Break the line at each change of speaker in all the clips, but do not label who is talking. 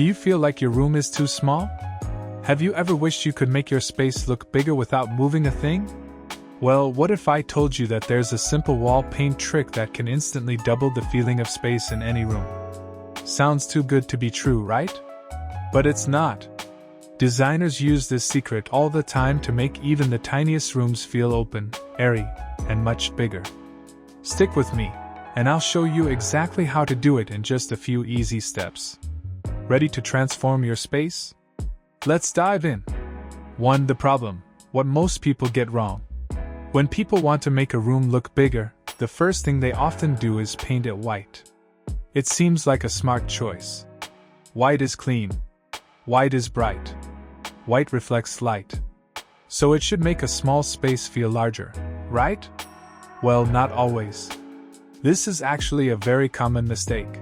Do you feel like your room is too small? Have you ever wished you could make your space look bigger without moving a thing? Well, what if I told you that there's a simple wall paint trick that can instantly double the feeling of space in any room? Sounds too good to be true, right? But it's not. Designers use this secret all the time to make even the tiniest rooms feel open, airy, and much bigger. Stick with me, and I'll show you exactly how to do it in just a few easy steps. Ready to transform your space? Let's dive in. 1. The problem. What most people get wrong. When people want to make a room look bigger, the first thing they often do is paint it white. It seems like a smart choice. White is clean. White is bright. White reflects light. So it should make a small space feel larger, right? Well, not always. This is actually a very common mistake.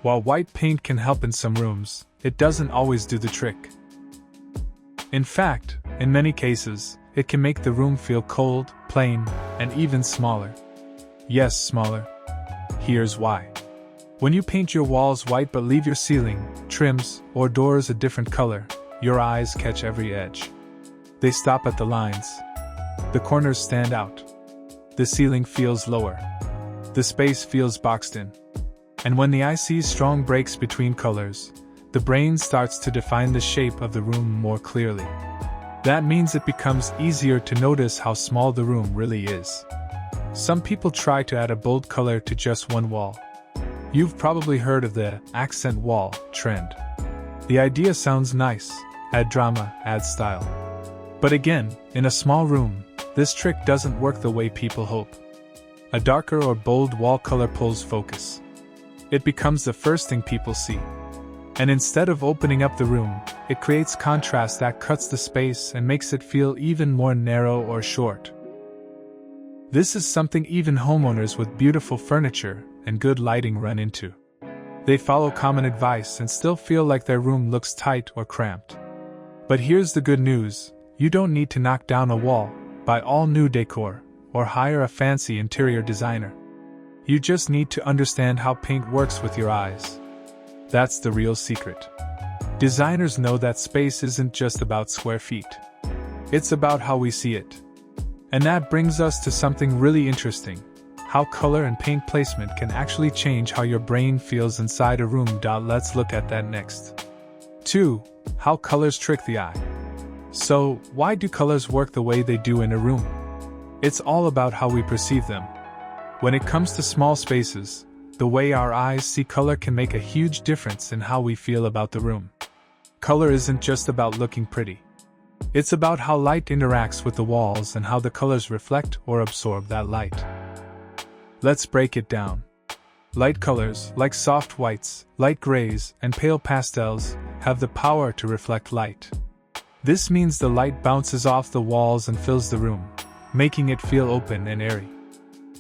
While white paint can help in some rooms, it doesn't always do the trick. In fact, in many cases, it can make the room feel cold, plain, and even smaller. Yes, smaller. Here's why. When you paint your walls white but leave your ceiling, trims, or doors a different color, your eyes catch every edge. They stop at the lines. The corners stand out. The ceiling feels lower. The space feels boxed in. And when the eye sees strong breaks between colors, the brain starts to define the shape of the room more clearly. That means it becomes easier to notice how small the room really is. Some people try to add a bold color to just one wall. You've probably heard of the accent wall trend. The idea sounds nice, add drama, add style. But again, in a small room, this trick doesn't work the way people hope. A darker or bold wall color pulls focus. It becomes the first thing people see. And instead of opening up the room, it creates contrast that cuts the space and makes it feel even more narrow or short. This is something even homeowners with beautiful furniture and good lighting run into. They follow common advice and still feel like their room looks tight or cramped. But here's the good news: you don't need to knock down a wall, buy all new decor, or hire a fancy interior designer. You just need to understand how paint works with your eyes. That's the real secret. Designers know that space isn't just about square feet. It's about how we see it. And that brings us to something really interesting: how color and paint placement can actually change how your brain feels inside a room. Let's look at that next. 2. How colors trick the eye. So, why do colors work the way they do in a room? It's all about how we perceive them. When it comes to small spaces, the way our eyes see color can make a huge difference in how we feel about the room. Color isn't just about looking pretty. It's about how light interacts with the walls and how the colors reflect or absorb that light. Let's break it down. Light colors, like soft whites, light grays, and pale pastels, have the power to reflect light. This means the light bounces off the walls and fills the room, making it feel open and airy.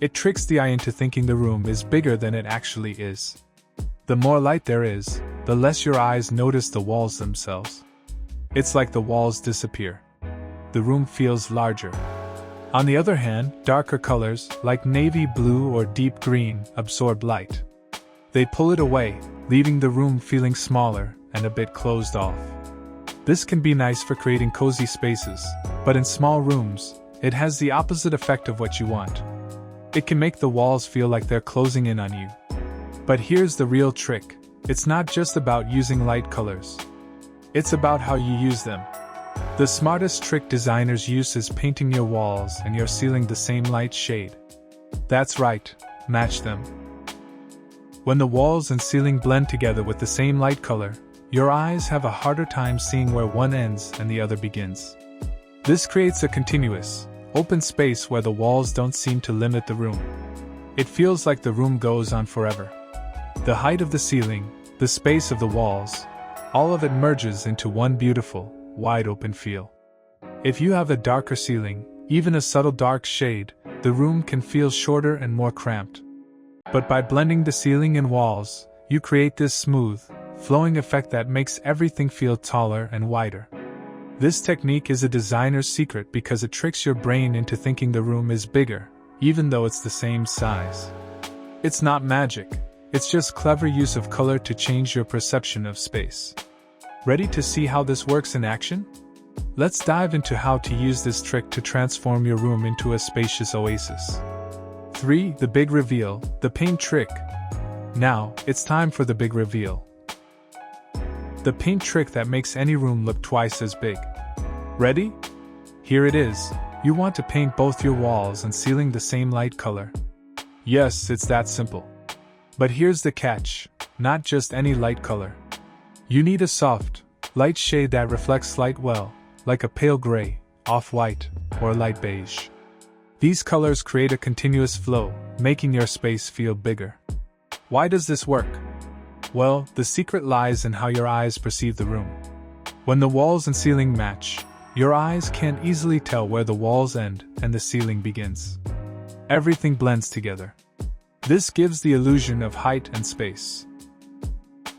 It tricks the eye into thinking the room is bigger than it actually is. The more light there is, the less your eyes notice the walls themselves. It's like the walls disappear. The room feels larger. On the other hand, darker colors, like navy blue or deep green, absorb light. They pull it away, leaving the room feeling smaller and a bit closed off. This can be nice for creating cozy spaces, but in small rooms, it has the opposite effect of what you want. It can make the walls feel like they're closing in on you. But here's the real trick: it's not just about using light colors. It's about how you use them. The smartest trick designers use is painting your walls and your ceiling the same light shade. That's right, match them. When the walls and ceiling blend together with the same light color, your eyes have a harder time seeing where one ends and the other begins. This creates a continuous, open space where the walls don't seem to limit the room. It feels like the room goes on forever. The height of the ceiling, the space of the walls, all of it merges into one beautiful, wide-open feel. If you have a darker ceiling, even a subtle dark shade, the room can feel shorter and more cramped. But by blending the ceiling and walls, you create this smooth, flowing effect that makes everything feel taller and wider. This technique is a designer's secret because it tricks your brain into thinking the room is bigger, even though it's the same size. It's not magic. It's just clever use of color to change your perception of space. Ready to see how this works in action? Let's dive into how to use this trick to transform your room into a spacious oasis. 3. The big reveal, the paint trick. Now, it's time for the big reveal. The paint trick that makes any room look twice as big. Ready? Here it is. You want to paint both your walls and ceiling the same light color. Yes, it's that simple. But here's the catch, not just any light color. You need a soft, light shade that reflects light well, like a pale gray, off-white, or light beige. These colors create a continuous flow, making your space feel bigger. Why does this work? Well, the secret lies in how your eyes perceive the room. When the walls and ceiling match, your eyes can't easily tell where the walls end and the ceiling begins. Everything blends together. This gives the illusion of height and space.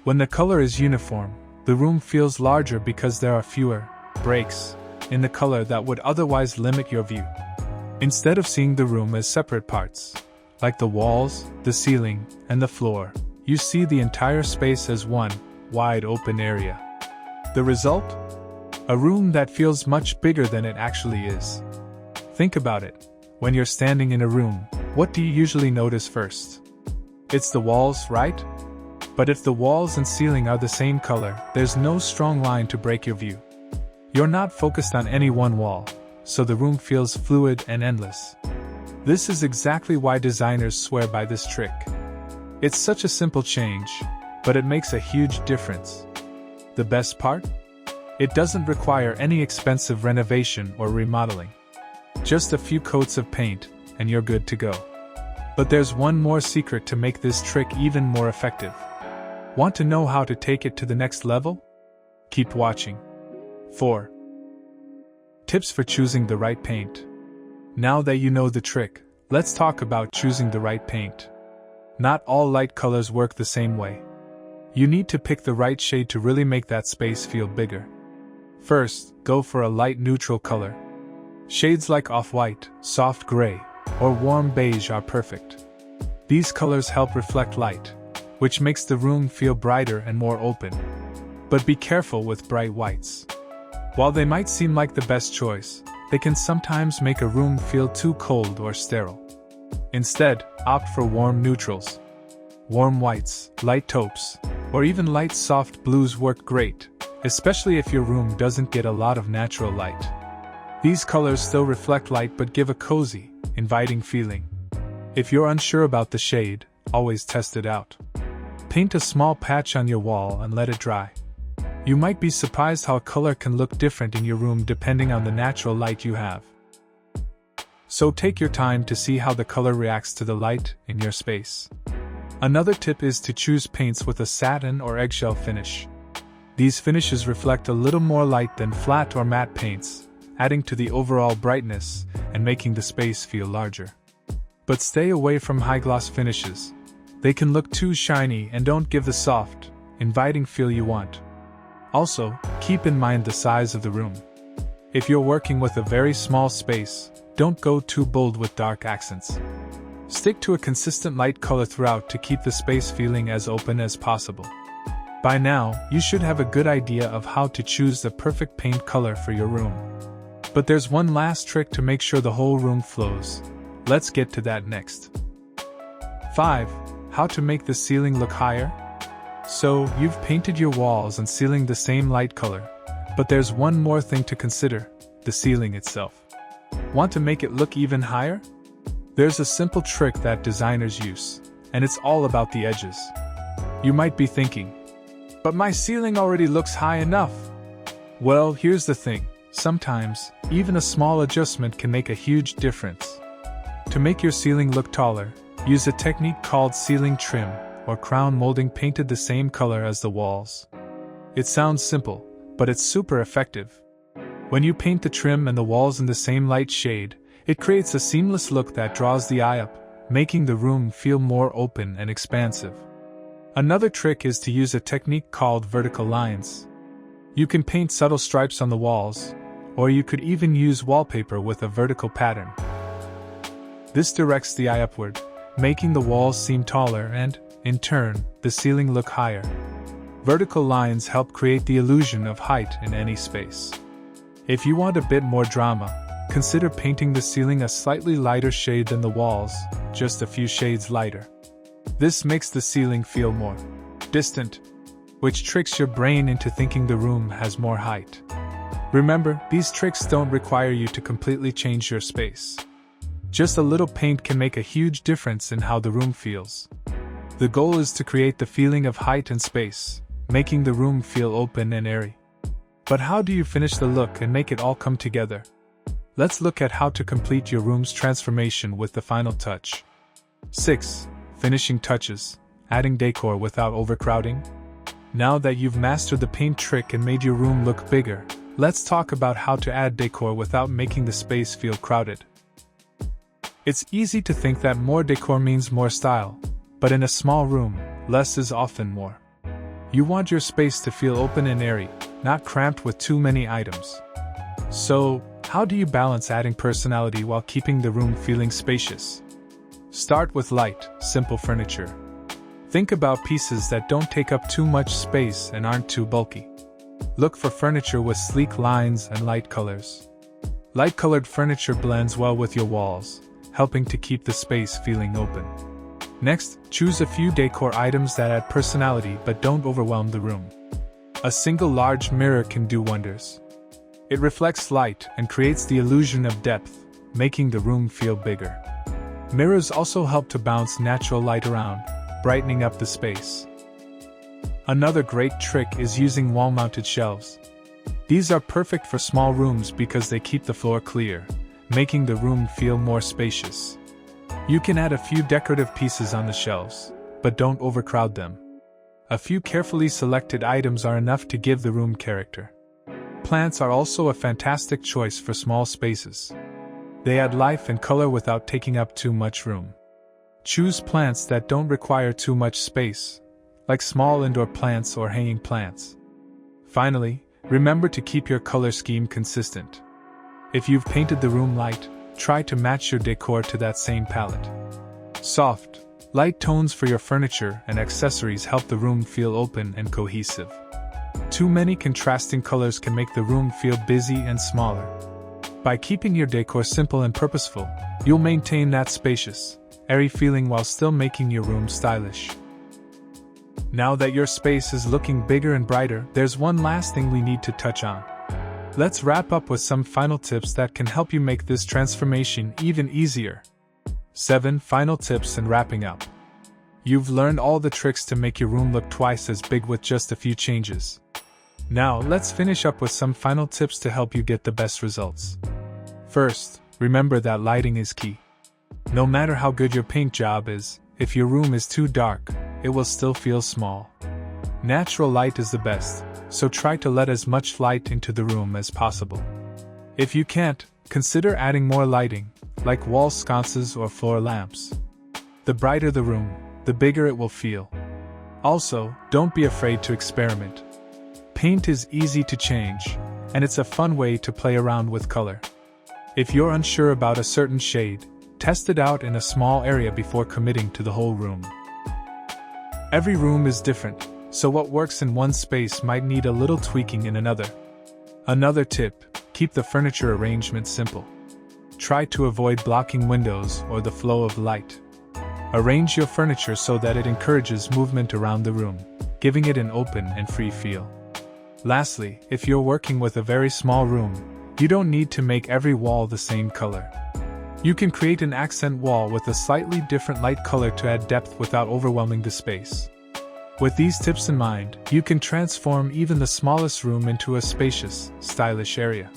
When the color is uniform, the room feels larger because there are fewer breaks in the color that would otherwise limit your view. Instead of seeing the room as separate parts, like the walls, the ceiling, and the floor, you see the entire space as one wide open area. The result? A room that feels much bigger than it actually is. Think about it. When you're standing in a room, what do you usually notice first? It's the walls, right? But if the walls and ceiling are the same color, there's no strong line to break your view. You're not focused on any one wall, so the room feels fluid and endless. This is exactly why designers swear by this trick. It's such a simple change, but it makes a huge difference. The best part? It doesn't require any expensive renovation or remodeling. Just a few coats of paint, and you're good to go. But there's one more secret to make this trick even more effective. Want to know how to take it to the next level? Keep watching. 4. Tips for choosing the right paint. Now that you know the trick, let's talk about choosing the right paint. Not all light colors work the same way. You need to pick the right shade to really make that space feel bigger. First, go for a light neutral color. Shades like off-white, soft gray, or warm beige are perfect. These colors help reflect light, which makes the room feel brighter and more open. But be careful with bright whites. While they might seem like the best choice, they can sometimes make a room feel too cold or sterile. Instead, opt for warm neutrals. Warm whites, light taupes, or even light soft blues work great, especially if your room doesn't get a lot of natural light. These colors still reflect light but give a cozy, inviting feeling. If you're unsure about the shade, always test it out. Paint a small patch on your wall and let it dry. You might be surprised how a color can look different in your room depending on the natural light you have. So take your time to see how the color reacts to the light in your space. Another tip is to choose paints with a satin or eggshell finish. These finishes reflect a little more light than flat or matte paints, adding to the overall brightness and making the space feel larger. But stay away from high-gloss finishes. They can look too shiny and don't give the soft, inviting feel you want. Also, keep in mind the size of the room. If you're working with a very small space, don't go too bold with dark accents. Stick to a consistent light color throughout to keep the space feeling as open as possible. By now, you should have a good idea of how to choose the perfect paint color for your room. But there's one last trick to make sure the whole room flows. Let's get to that next. 5. How to make the ceiling look higher? So, you've painted your walls and ceiling the same light color, but there's one more thing to consider: the ceiling itself. Want to make it look even higher? There's a simple trick that designers use, and it's all about the edges. You might be thinking, but my ceiling already looks high enough. Well, here's the thing. Sometimes, even a small adjustment can make a huge difference. To make your ceiling look taller, use a technique called ceiling trim or crown molding painted the same color as the walls. It sounds simple, but it's super effective. When you paint the trim and the walls in the same light shade, it creates a seamless look that draws the eye up, making the room feel more open and expansive. Another trick is to use a technique called vertical lines. You can paint subtle stripes on the walls, or you could even use wallpaper with a vertical pattern. This directs the eye upward, making the walls seem taller and, in turn, the ceiling look higher. Vertical lines help create the illusion of height in any space. If you want a bit more drama, consider painting the ceiling a slightly lighter shade than the walls, just a few shades lighter. This makes the ceiling feel more distant, which tricks your brain into thinking the room has more height. Remember, these tricks don't require you to completely change your space. Just a little paint can make a huge difference in how the room feels. The goal is to create the feeling of height and space, making the room feel open and airy. But how do you finish the look and make it all come together? Let's look at how to complete your room's transformation with the final touch. 6. Finishing touches. Adding decor without overcrowding. Now that you've mastered the paint trick and made your room look bigger, let's talk about how to add decor without making the space feel crowded. It's easy to think that more decor means more style, but in a small room, less is often more. You want your space to feel open and airy, not cramped with too many items. So, how do you balance adding personality while keeping the room feeling spacious? Start with light, simple furniture. Think about pieces that don't take up too much space and aren't too bulky. Look for furniture with sleek lines and light colors. Light-colored furniture blends well with your walls, helping to keep the space feeling open. Next, choose a few decor items that add personality but don't overwhelm the room. A single large mirror can do wonders. It reflects light and creates the illusion of depth, making the room feel bigger. Mirrors also help to bounce natural light around, brightening up the space. Another great trick is using wall-mounted shelves. These are perfect for small rooms because they keep the floor clear, making the room feel more spacious. You can add a few decorative pieces on the shelves, but don't overcrowd them. A few carefully selected items are enough to give the room character. Plants are also a fantastic choice for small spaces. They add life and color without taking up too much room. Choose plants that don't require too much space, like small indoor plants or hanging plants. Finally, remember to keep your color scheme consistent. If you've painted the room light, try to match your decor to that same palette. Soft, light tones for your furniture and accessories help the room feel open and cohesive. Too many contrasting colors can make the room feel busy and smaller. By keeping your decor simple and purposeful, you'll maintain that spacious, airy feeling while still making your room stylish. Now that your space is looking bigger and brighter, there's one last thing we need to touch on. Let's wrap up with some final tips that can help you make this transformation even easier. 7 final tips and wrapping up. You've learned all the tricks to make your room look twice as big with just a few changes. Now, let's finish up with some final tips to help you get the best results. First, remember that lighting is key. No matter how good your paint job is, if your room is too dark, it will still feel small. Natural light is the best, so try to let as much light into the room as possible. If you can't, consider adding more lighting, like wall sconces or floor lamps. The brighter the room, the bigger it will feel. Also, don't be afraid to experiment. Paint is easy to change, and it's a fun way to play around with color. If you're unsure about a certain shade, test it out in a small area before committing to the whole room. Every room is different, so what works in one space might need a little tweaking in another. Another tip, keep the furniture arrangement simple. Try to avoid blocking windows or the flow of light. Arrange your furniture so that it encourages movement around the room, giving it an open and free feel. Lastly, if you're working with a very small room, you don't need to make every wall the same color. You can create an accent wall with a slightly different light color to add depth without overwhelming the space. With these tips in mind, you can transform even the smallest room into a spacious, stylish area.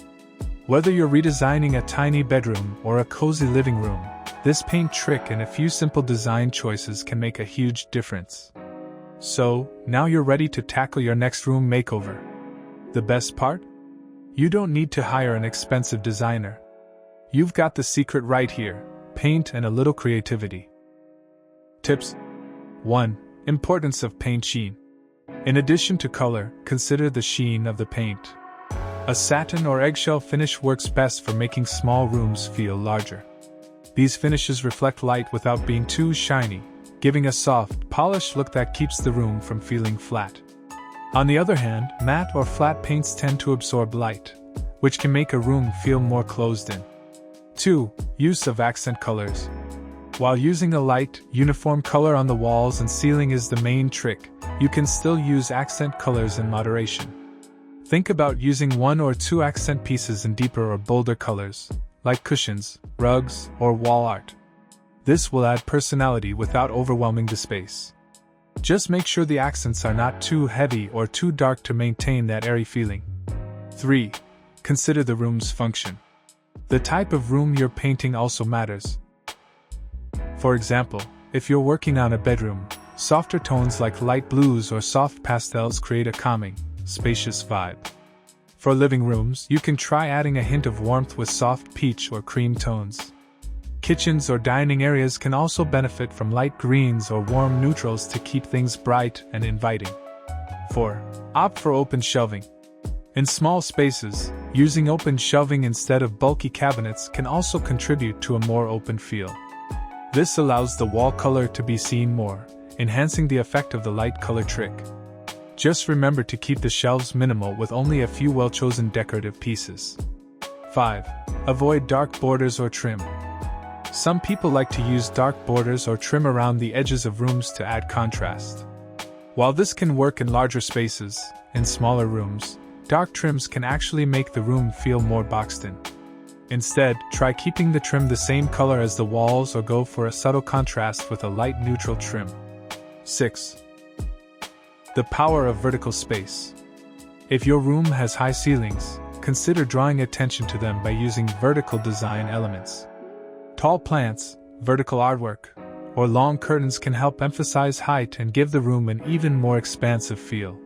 Whether you're redesigning a tiny bedroom or a cozy living room, this paint trick and a few simple design choices can make a huge difference. So, now you're ready to tackle your next room makeover. The best part? You don't need to hire an expensive designer. You've got the secret right here: paint and a little creativity. Tips 1. Importance of paint sheen. In addition to color, consider the sheen of the paint. A satin or eggshell finish works best for making small rooms feel larger. These finishes reflect light without being too shiny, giving a soft, polished look that keeps the room from feeling flat. On the other hand, matte or flat paints tend to absorb light, which can make a room feel more closed in. 2. Use of accent colors. While using a light, uniform color on the walls and ceiling is the main trick, you can still use accent colors in moderation. Think about using 1 or 2 accent pieces in deeper or bolder colors, like cushions, rugs, or wall art. This will add personality without overwhelming the space. Just make sure the accents are not too heavy or too dark to maintain that airy feeling. 3. Consider the room's function. The type of room you're painting also matters. For example, if you're working on a bedroom, softer tones like light blues or soft pastels create a calming, spacious vibe. For living rooms, you can try adding a hint of warmth with soft peach or cream tones. Kitchens or dining areas can also benefit from light greens or warm neutrals to keep things bright and inviting. 4. Opt for open shelving. In small spaces, using open shelving instead of bulky cabinets can also contribute to a more open feel. This allows the wall color to be seen more, enhancing the effect of the light color trick. Just remember to keep the shelves minimal with only a few well-chosen decorative pieces. 5. Avoid dark borders or trim. Some people like to use dark borders or trim around the edges of rooms to add contrast. While this can work in larger spaces, in smaller rooms, dark trims can actually make the room feel more boxed in. Instead, try keeping the trim the same color as the walls or go for a subtle contrast with a light neutral trim. 6. The power of vertical space. If your room has high ceilings, consider drawing attention to them by using vertical design elements. Tall plants, vertical artwork, or long curtains can help emphasize height and give the room an even more expansive feel.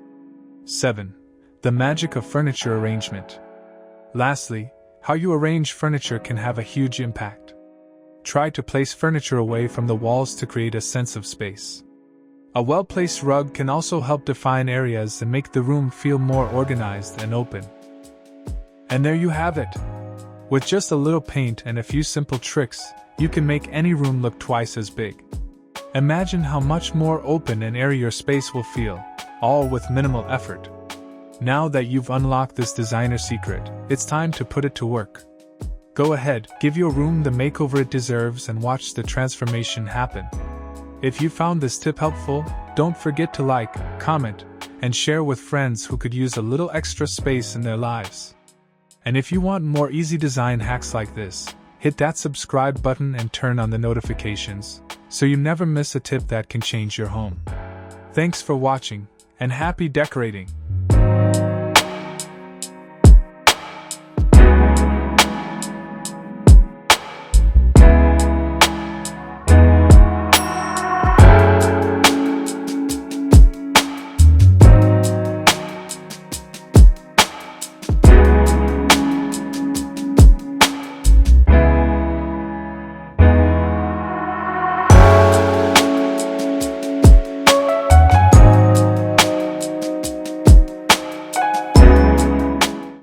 7. The magic of furniture arrangement. Lastly, how you arrange furniture can have a huge impact. Try to place furniture away from the walls to create a sense of space. A well-placed rug can also help define areas and make the room feel more organized and open. And there you have it. With just a little paint and a few simple tricks, you can make any room look twice as big. Imagine how much more open and airy your space will feel, all with minimal effort. Now that you've unlocked this designer secret, it's time to put it to work. Go ahead, give your room the makeover it deserves and watch the transformation happen. If you found this tip helpful, don't forget to like, comment, and share with friends who could use a little extra space in their lives. And if you want more easy design hacks like this, hit that subscribe button and turn on the notifications, so you never miss a tip that can change your home. Thanks for watching, and happy decorating!